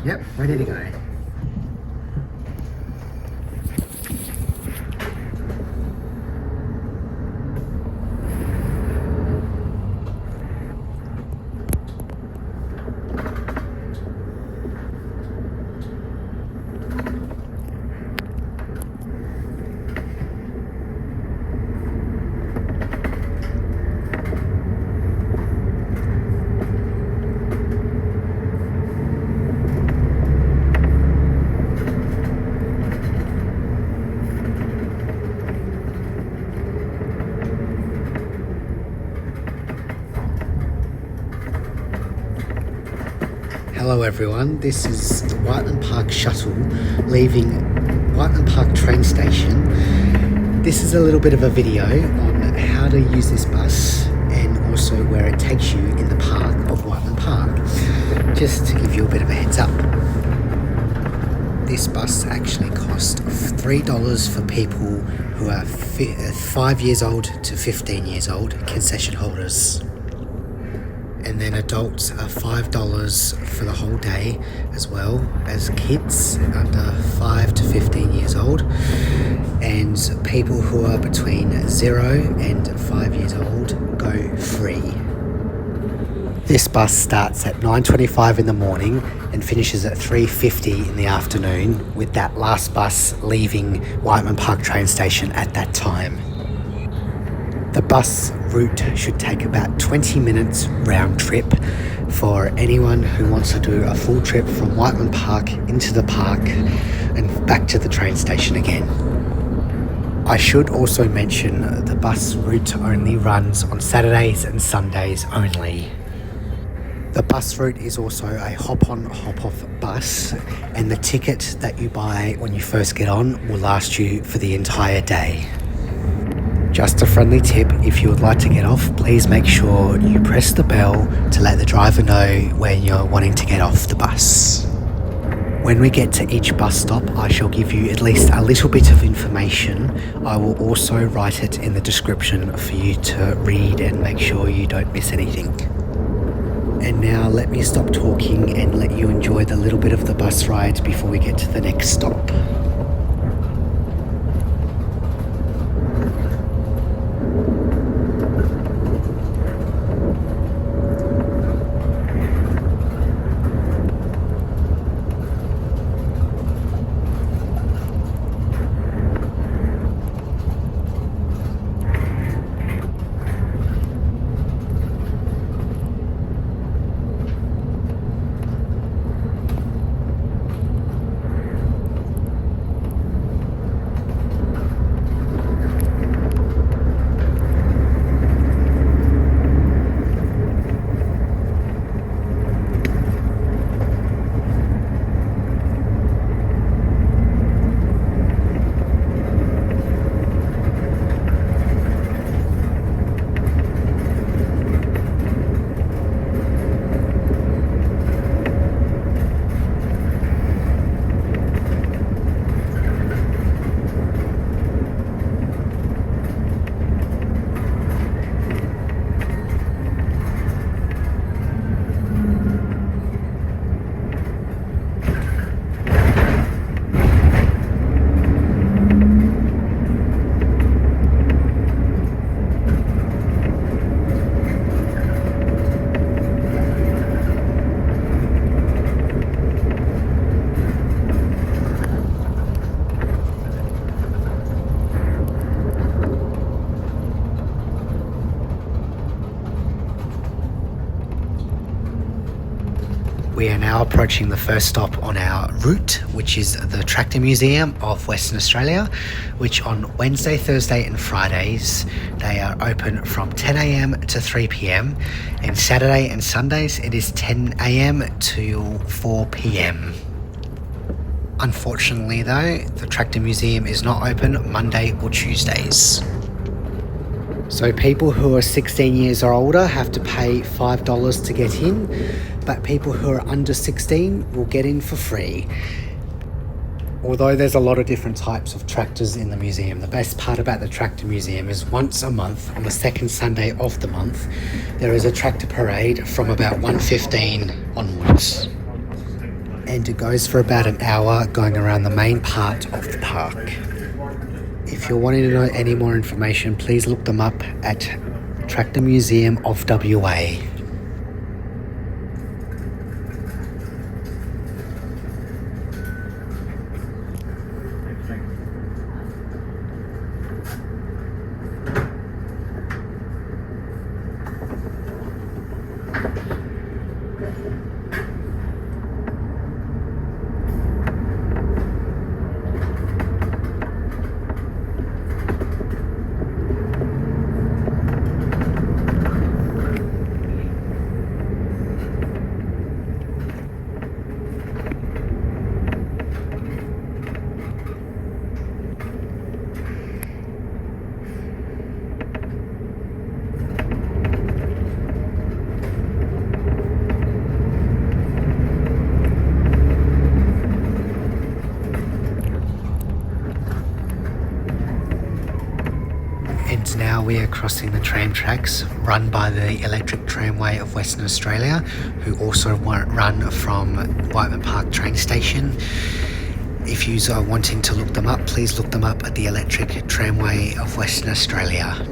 Yep, ready to go. Hello everyone, this is the Whiteman Park Shuttle leaving Whiteman Park train station. This is a little bit of a video on how to use this bus and also where it takes you in the park of Whiteman Park. Just to give you a bit of a heads up. This bus actually costs $3 for people who are 5 years old to 15 years old, concession holders. And then adults are $5 for the whole day, as well as kids under 5 to 15 years old, and people who are between 0 and 5 years old go free. This bus starts at 9:25 in the morning and finishes at 3:50 in the afternoon, with that last bus leaving Whiteman Park train station at that time. The bus route should take about 20 minutes round trip for anyone who wants to do a full trip from Whiteman Park into the park and back to the train station again. I should also mention the bus route only runs on Saturdays and Sundays only. The bus route is also a hop-on, hop-off bus, and the ticket that you buy when you first get on will last you for the entire day. Just a friendly tip, if you would like to get off, please make sure you press the bell to let the driver know when you're wanting to get off the bus. When we get to each bus stop, I shall give you at least a little bit of information. I will also write it in the description for you to read and make sure you don't miss anything. And now let me stop talking and let you enjoy the little bit of the bus ride before we get to the next stop. We are now approaching the first stop on our route, which is the Tractor Museum of Western Australia, which on Wednesday, Thursday and Fridays, they are open from 10 a.m. to 3 p.m. and Saturday and Sundays it is 10 a.m. to 4 p.m. Unfortunately though, the Tractor Museum is not open Monday or Tuesdays. So people who are 16 years or older have to pay $5 to get in, but people who are under 16 will get in for free. Although there's a lot of different types of tractors in the museum, the best part about the Tractor Museum is once a month, on the second Sunday of the month, there is a tractor parade from about 1:15 onwards. and it goes for about an hour going around the main part of the park. If you're wanting to know any more information, please look them up at Tractor Museum of WA. And now we are crossing the tram tracks run by the Electric Tramway of Western Australia, who also run from Whiteman Park train station. If you are wanting to look them up, please look them up at the Electric Tramway of Western Australia.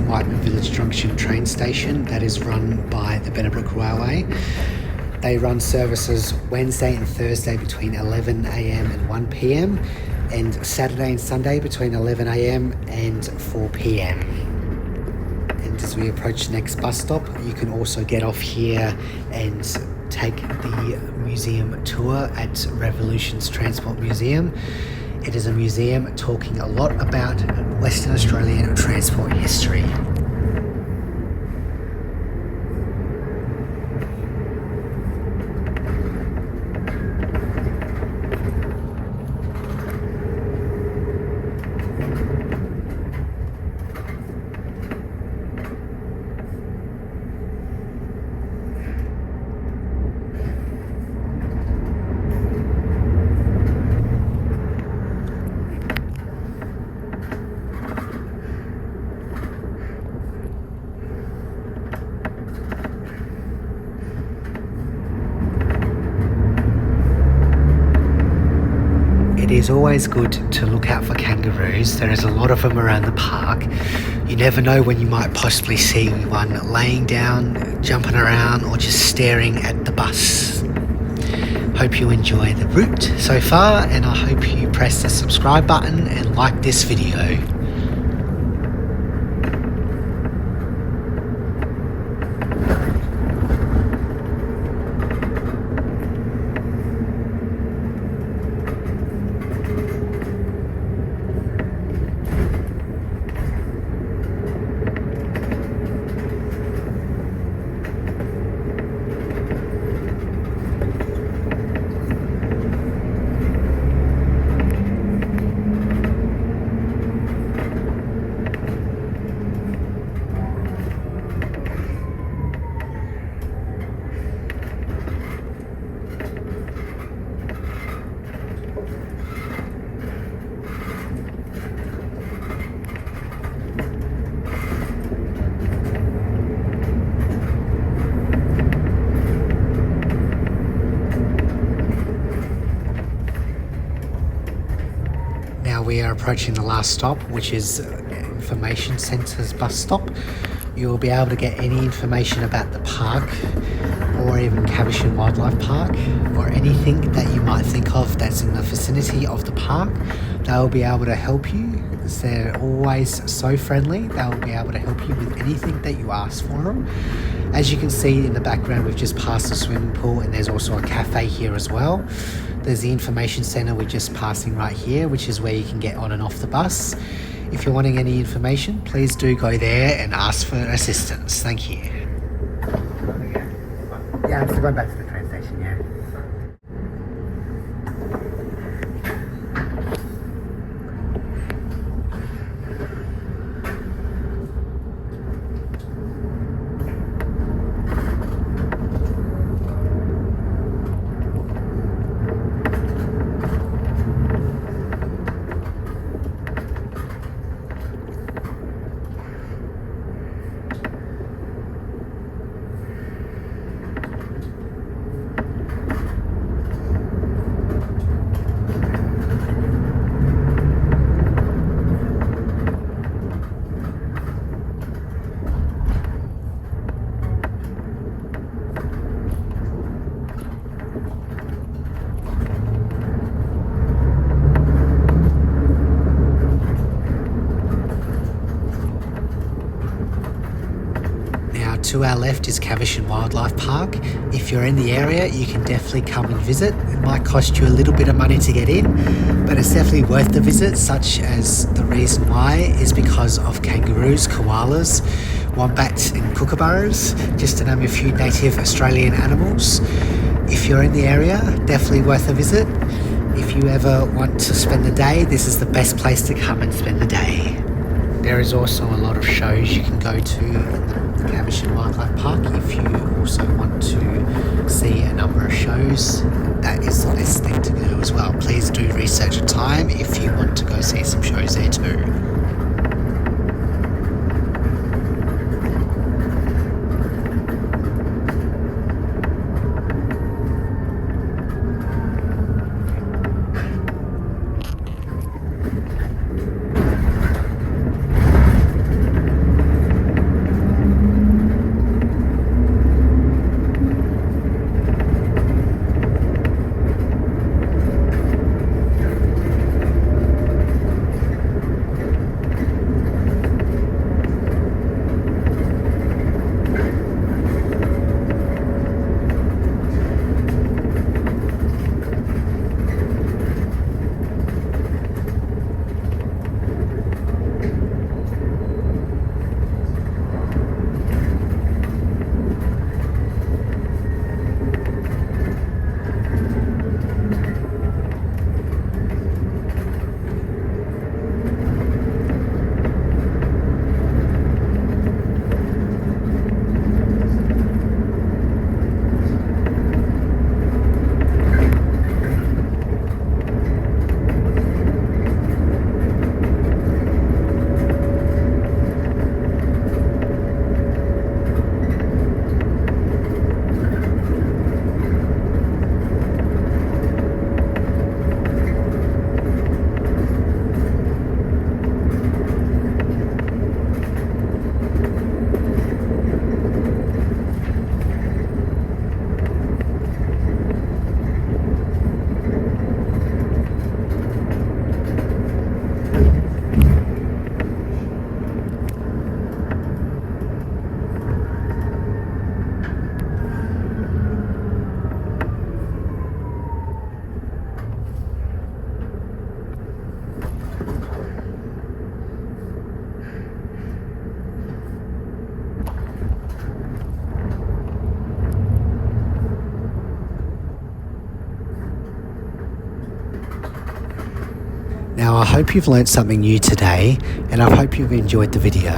Whiteman Village Junction train station that is run by the Bennett Railway. They run services Wednesday and Thursday between 11 a.m. and 1 p.m. and Saturday and Sunday between 11 a.m. and 4 p.m. And as we approach the next bus stop, you can also get off here and take the museum tour at Revolution's Transport Museum. It is a museum talking a lot about Western Australian transport history. It is always good to look out for kangaroos. There is a lot of them around the park. You never know when you might possibly see one laying down, jumping around, or just staring at the bus. Hope you enjoy the route so far, and I hope you press the subscribe button and like this video. Now we are approaching the last stop, which is Information Centre's bus stop. You'll be able to get any information about the park or even Caversham Wildlife Park or anything that you might think of that's in the vicinity of the park. They'll be able to help you. They're always so friendly. They'll be able to help you with anything that you ask for them. As you can see in the background, we've just passed the swimming pool, and there's also a cafe here as well. There's the information centre we're just passing right here, which is where you can get on and off the bus. If you're wanting any information, please do go there and ask for assistance. Thank you. Yeah, I'm still going back to the train station, yeah. To our left is Caversham Wildlife Park. If you're in the area, you can definitely come and visit. It might cost you a little bit of money to get in, but it's definitely worth the visit, such as the reason why is because of kangaroos, koalas, wombats and kookaburras, just to name a few native Australian animals. If you're in the area, definitely worth a visit. If you ever want to spend the day, this is the best place to come and spend the day. There is also a lot of shows you can go to in the Caversham Wildlife Park. If you also want to see a number of shows, that is the best thing to do as well. Please do research a time if you want to go see some shows there too. Now I hope you've learnt something new today, and I hope you've enjoyed the video.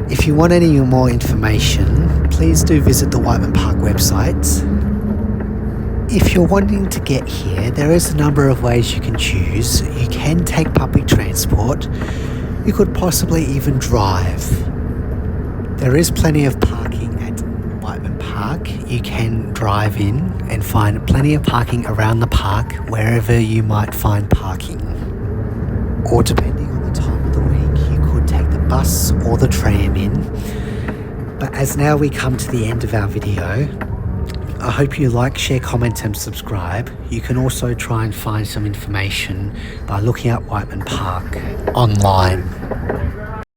If you want any more information, please do visit the Whiteman Park website. If you're wanting to get here, there is a number of ways you can choose. You can take public transport. You could possibly even drive. There is plenty of parking at Whiteman Park. You can drive in and find plenty of parking around the park wherever you might find parking. or depending on the time of the week, you could take the bus or the tram in. But as now we come to the end of our video, I hope you like, share, comment and subscribe. You can also try and find some information by looking up Whiteman Park online.